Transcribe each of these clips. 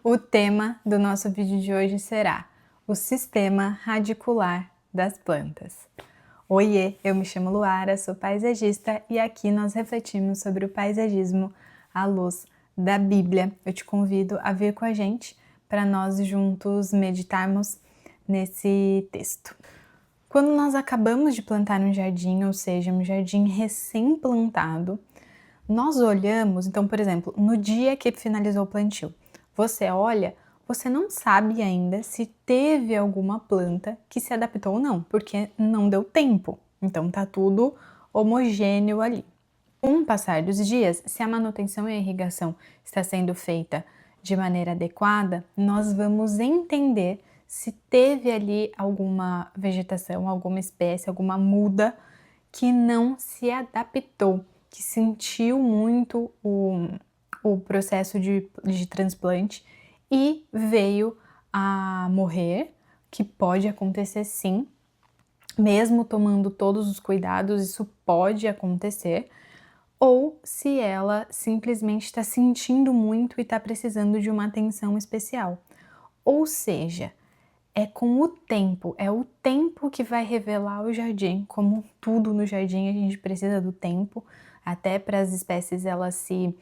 O tema do nosso vídeo de hoje será o sistema radicular das plantas. Oiê, eu me chamo Luara, sou paisagista e aqui nós refletimos sobre o paisagismo à luz da Bíblia. Eu te convido a vir com a gente para nós juntos meditarmos nesse texto. Quando nós acabamos de plantar um jardim, ou seja, um jardim recém-plantado, nós olhamos, então, por exemplo, no dia que finalizou o plantio, você olha, você não sabe ainda se teve alguma planta que se adaptou ou não, porque não deu tempo. Então tá tudo homogêneo ali. Com o passar dos dias, se a manutenção e a irrigação está sendo feita de maneira adequada, nós vamos entender se teve ali alguma vegetação, alguma espécie, alguma muda que não se adaptou, que sentiu muito o processo de transplante e veio a morrer, que pode acontecer sim, mesmo tomando todos os cuidados, isso pode acontecer, ou se ela simplesmente está sentindo muito e está precisando de uma atenção especial. Ou seja, é com o tempo, é o tempo que vai revelar o jardim. Como tudo no jardim, a gente precisa do tempo, até para as espécies elas se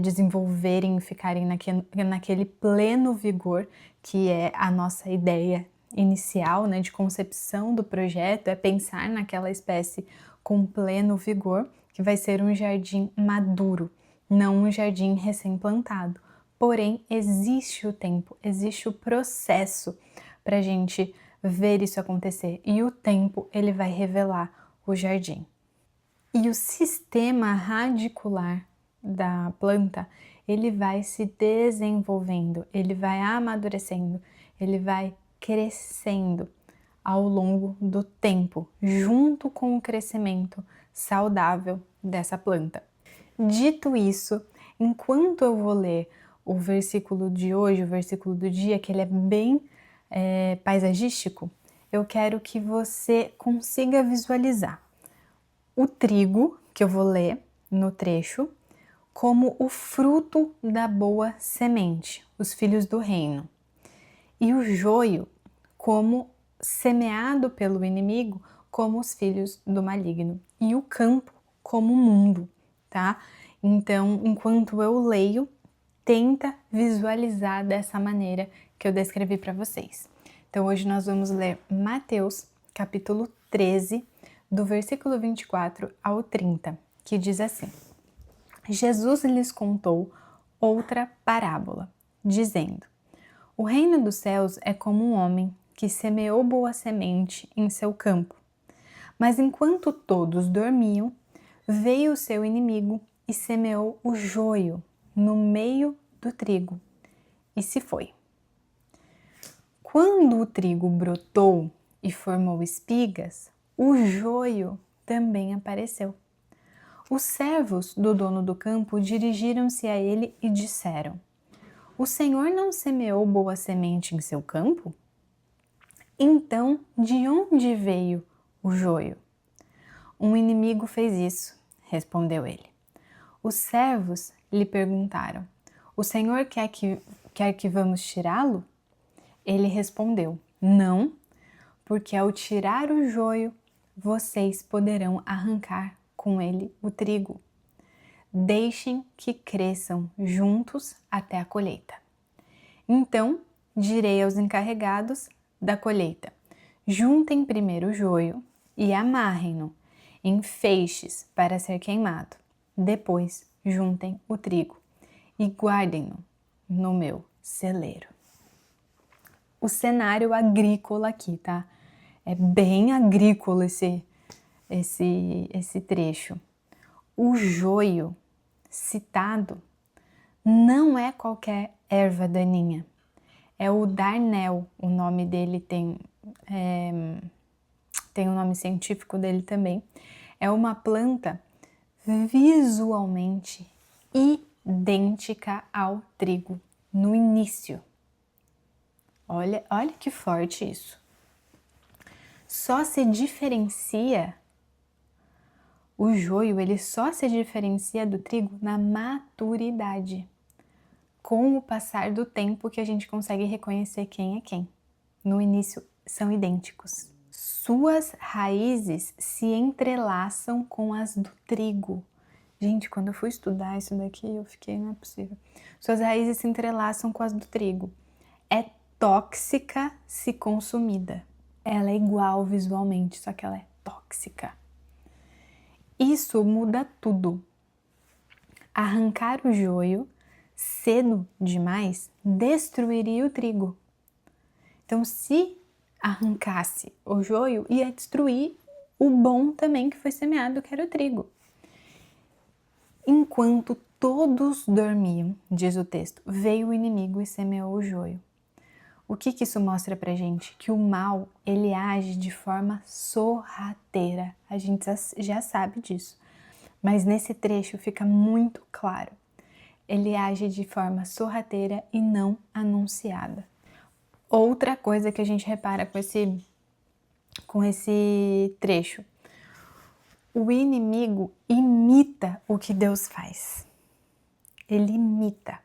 desenvolverem e ficarem naquele pleno vigor, que é a nossa ideia inicial, né, de concepção do projeto, é pensar naquela espécie com pleno vigor, que vai ser um jardim maduro, não um jardim recém-plantado. Porém, existe o tempo, existe o processo para a gente ver isso acontecer, e o tempo ele vai revelar o jardim. E o sistema radicular da planta, ele vai se desenvolvendo, ele vai amadurecendo, ele vai crescendo ao longo do tempo, junto com o crescimento saudável dessa planta. Dito isso, enquanto eu vou ler o versículo de hoje, o versículo do dia, que ele é bem paisagístico, eu quero que você consiga visualizar o trigo, que eu vou ler no trecho, como o fruto da boa semente, os filhos do reino, e o joio como semeado pelo inimigo, como os filhos do maligno, e o campo como o mundo, tá? Então, enquanto eu leio, tenta visualizar dessa maneira que eu descrevi para vocês. Então hoje nós vamos ler Mateus, capítulo 13, do versículo 24 ao 30, que diz assim: Jesus lhes contou outra parábola, dizendo: O reino dos céus é como um homem que semeou boa semente em seu campo. Mas enquanto todos dormiam, veio o seu inimigo e semeou o joio no meio do trigo, e se foi. Quando o trigo brotou e formou espigas, o joio também apareceu. Os servos do dono do campo dirigiram-se a ele e disseram: O senhor não semeou boa semente em seu campo? Então, de onde veio o joio? Um inimigo fez isso, respondeu ele. Os servos lhe perguntaram: O senhor quer que vamos tirá-lo? Ele respondeu: Não, porque ao tirar o joio, vocês poderão arrancar com ele o trigo. Deixem que cresçam juntos até a colheita. Então direi aos encarregados da colheita: juntem primeiro o joio e amarrem-no em feixes para ser queimado. Depois juntem o trigo e guardem-no no meu celeiro. O cenário agrícola aqui, tá? É bem agrícola esse trecho. O joio citado não é qualquer erva daninha. É o darnel, o nome dele tem o nome científico dele também. É uma planta visualmente idêntica ao trigo no início. Olha que forte isso. Só se diferencia o joio, ele só se diferencia do trigo na maturidade. com o passar do tempo que a gente consegue reconhecer quem é quem. No início são idênticos. Suas raízes se entrelaçam com as do trigo. Gente, quando eu fui estudar isso daqui, eu fiquei, não é possível. Suas raízes se entrelaçam com as do trigo. É tóxica se consumida. Ela é igual visualmente, só que ela é tóxica. Isso muda tudo. Arrancar o joio cedo demais destruiria o trigo. Então, se arrancasse o joio, ia destruir o bom também que foi semeado, que era o trigo. Enquanto todos dormiam, diz o texto, veio o inimigo e semeou o joio. O que isso mostra pra gente? Que o mal, ele age de forma sorrateira. A gente já sabe disso. Mas nesse trecho fica muito claro. Ele age de forma sorrateira e não anunciada. Outra coisa que a gente repara com esse trecho. O inimigo imita o que Deus faz. Ele imita.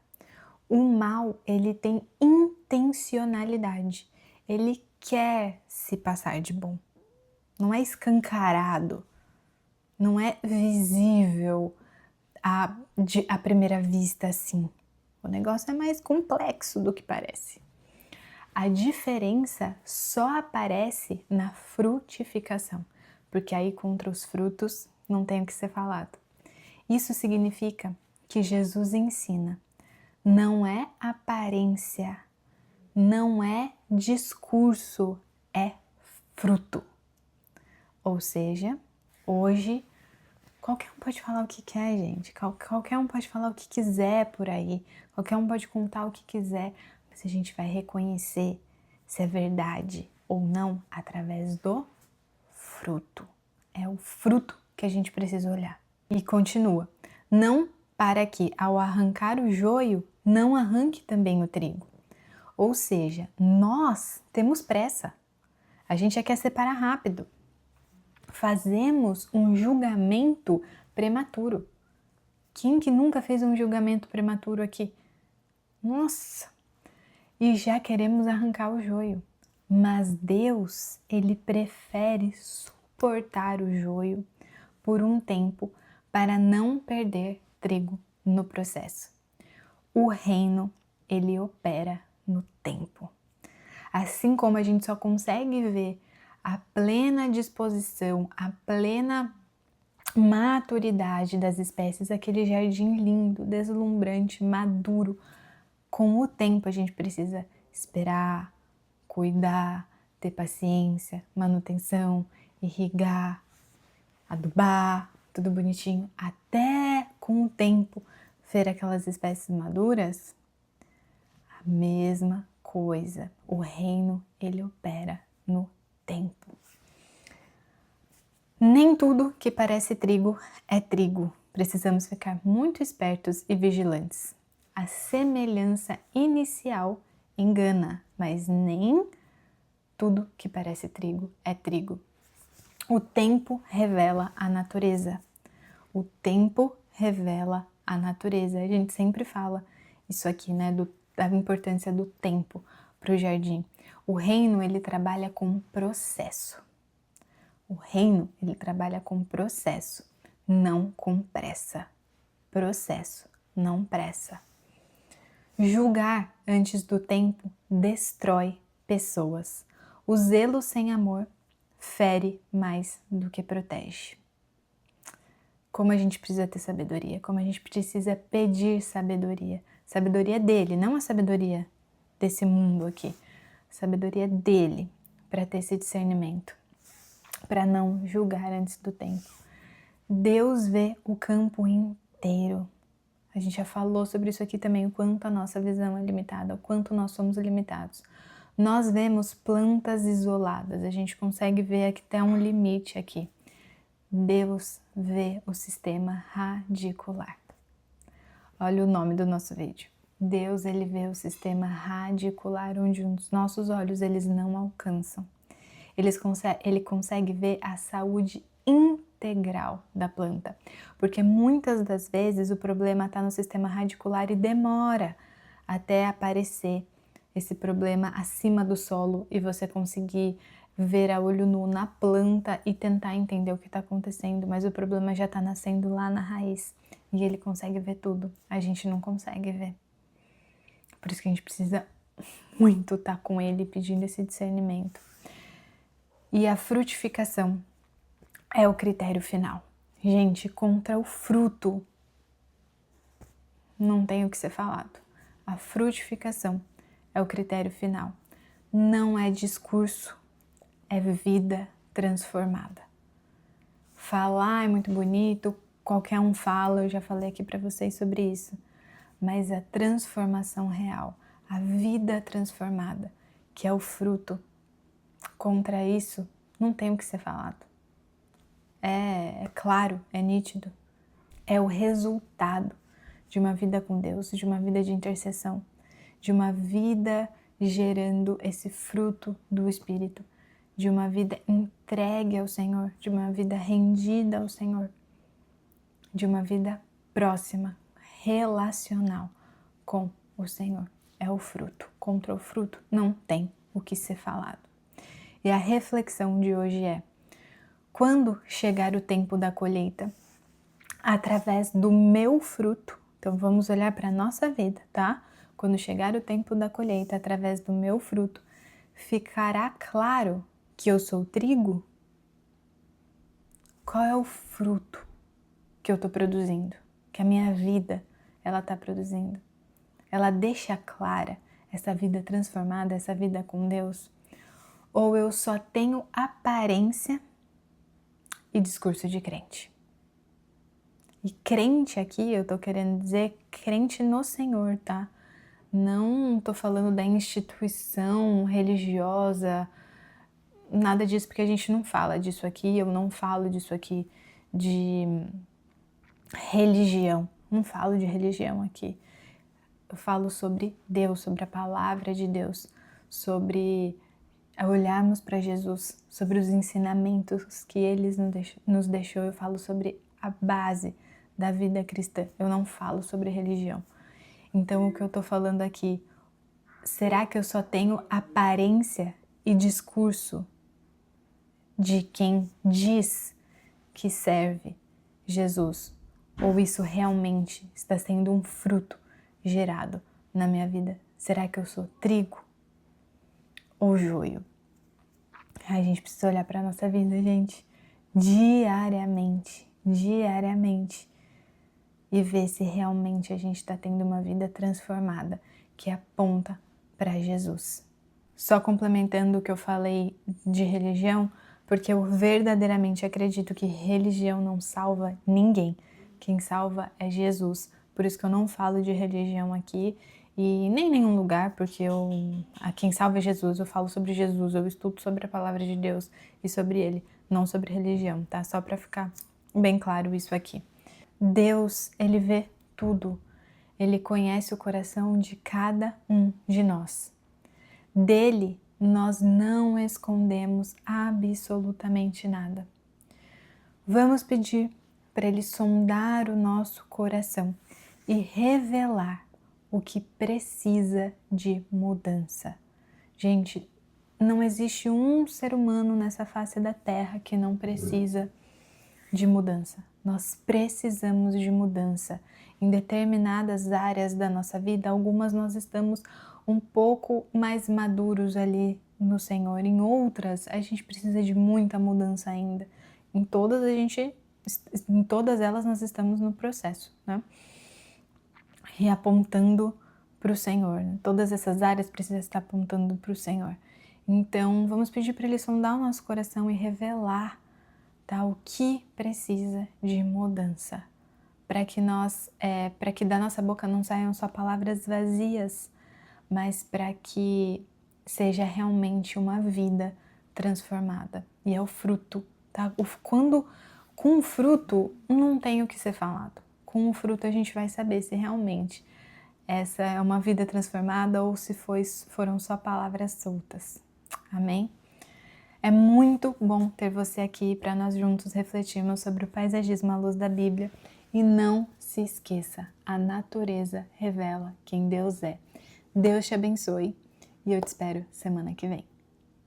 O mal, ele tem intencionalidade. Ele quer se passar de bom. Não é escancarado. Não é visível à primeira vista assim. O negócio é mais complexo do que parece. A diferença só aparece na frutificação, porque aí contra os frutos não tem o que ser falado. Isso significa que Jesus ensina, não é aparência, não é discurso, é fruto. Ou seja, hoje qualquer um pode falar o que quer, gente. Qualquer um pode falar o que quiser por aí. Qualquer um pode contar o que quiser. Mas a gente vai reconhecer se é verdade ou não através do fruto. É o fruto que a gente precisa olhar. E continua. Não para que, ao arrancar o joio, não arranque também o trigo. Ou seja, nós temos pressa. A gente já quer separar rápido. Fazemos um julgamento prematuro. Quem que nunca fez um julgamento prematuro aqui? Nossa! E já queremos arrancar o joio. Mas Deus, Ele prefere suportar o joio por um tempo para não perder trigo no processo. O reino, ele opera no tempo. Assim como a gente só consegue ver a plena disposição, a plena maturidade das espécies, aquele jardim lindo, deslumbrante, maduro. Com o tempo a gente precisa esperar, cuidar, ter paciência, manutenção, irrigar, adubar, tudo bonitinho, até com o tempo ver aquelas espécies maduras. A mesma coisa, o reino ele opera no tempo. Nem tudo que parece trigo é trigo. Precisamos ficar muito espertos e vigilantes. A semelhança inicial engana, mas nem tudo que parece trigo é trigo. O tempo revela a natureza. O tempo revela a natureza. A gente sempre fala isso aqui, né, da importância do tempo para o jardim. O reino, ele trabalha com processo. O reino, ele trabalha com processo, não com pressa. Processo, não pressa. Julgar antes do tempo destrói pessoas. O zelo sem amor fere mais do que protege. Como a gente precisa ter sabedoria, como a gente precisa pedir sabedoria. Sabedoria dele, não a sabedoria desse mundo aqui. Sabedoria dele, para ter esse discernimento, para não julgar antes do tempo. Deus vê o campo inteiro. A gente já falou sobre isso aqui também, o quanto a nossa visão é limitada, o quanto nós somos limitados. Nós vemos plantas isoladas, a gente consegue ver até um limite aqui. Deus vê o sistema radicular. Olha o nome do nosso vídeo. Deus, ele vê o sistema radicular, onde os nossos olhos eles não alcançam. Ele consegue ver a saúde integral da planta, porque muitas das vezes o problema está no sistema radicular e demora até aparecer esse problema acima do solo e você conseguir ver a olho nu na planta e tentar entender o que está acontecendo, mas o problema já está nascendo lá na raiz e ele consegue ver tudo, a gente não consegue ver. Por isso que a gente precisa muito estar com ele pedindo esse discernimento. E a frutificação é o critério final. Gente, contra o fruto não tem o que ser falado. A frutificação é o critério final. Não é discurso, é vida transformada. Falar é muito bonito, qualquer um fala, eu já falei aqui para vocês sobre isso. Mas a transformação real, a vida transformada, que é o fruto, contra isso não tem o que ser falado. É claro, é nítido. É o resultado de uma vida com Deus, de uma vida de intercessão, de uma vida gerando esse fruto do Espírito, de uma vida entregue ao Senhor, de uma vida rendida ao Senhor, de uma vida próxima, relacional com o Senhor. É o fruto. Contra o fruto não tem o que ser falado. E a reflexão de hoje é: quando chegar o tempo da colheita, através do meu fruto, então vamos olhar para a nossa vida, tá? Quando chegar o tempo da colheita, através do meu fruto, ficará claro que eu sou trigo? Qual é o fruto que eu estou produzindo? Que a minha vida, ela está produzindo? Ela deixa clara essa vida transformada, essa vida com Deus? Ou eu só tenho aparência e discurso de crente? E crente aqui, eu tô querendo dizer crente no Senhor, tá? Não tô falando da instituição religiosa, nada disso, porque a gente não fala disso aqui, eu não falo disso aqui de religião, não falo de religião aqui. Eu falo sobre Deus, sobre a palavra de Deus, sobre olharmos para Jesus, sobre os ensinamentos que Ele nos deixou. Eu falo sobre a base da vida cristã, eu não falo sobre religião. Então o que eu tô falando aqui, será que eu só tenho aparência e discurso de quem diz que serve Jesus? Ou isso realmente está sendo um fruto gerado na minha vida? Será que eu sou trigo ou joio? A gente precisa olhar para a nossa vida, gente, diariamente, e ver se realmente a gente está tendo uma vida transformada, que aponta para Jesus. Só complementando o que eu falei de religião, porque eu verdadeiramente acredito que religião não salva ninguém. Quem salva é Jesus. Por isso que eu não falo de religião aqui e nem em nenhum lugar, porque a quem salva é Jesus, eu falo sobre Jesus, eu estudo sobre a palavra de Deus e sobre Ele, não sobre religião, tá? Só para ficar bem claro isso aqui. Deus, Ele vê tudo. Ele conhece o coração de cada um de nós. Dele, nós não escondemos absolutamente nada. Vamos pedir para Ele sondar o nosso coração e revelar o que precisa de mudança. Gente, não existe um ser humano nessa face da terra que não precisa de mudança. Nós precisamos de mudança. Em determinadas áreas da nossa vida, algumas nós estamos um pouco mais maduros ali no Senhor. Em outras, a gente precisa de muita mudança ainda. Em todas elas nós estamos no processo, né? E apontando para o Senhor. Né? Todas essas áreas precisam estar apontando para o Senhor. Então, vamos pedir para Ele sondar o nosso coração e revelar, tá, o que precisa de mudança, para que da nossa boca não saiam só palavras vazias, mas para que seja realmente uma vida transformada. E é o fruto, tá? Com o fruto não tem o que ser falado. Com o fruto a gente vai saber se realmente essa é uma vida transformada ou se foram só palavras soltas. Amém? É muito bom ter você aqui para nós juntos refletirmos sobre o paisagismo à luz da Bíblia E não se esqueça, a natureza revela quem Deus é. Deus te abençoe e eu te espero semana que vem.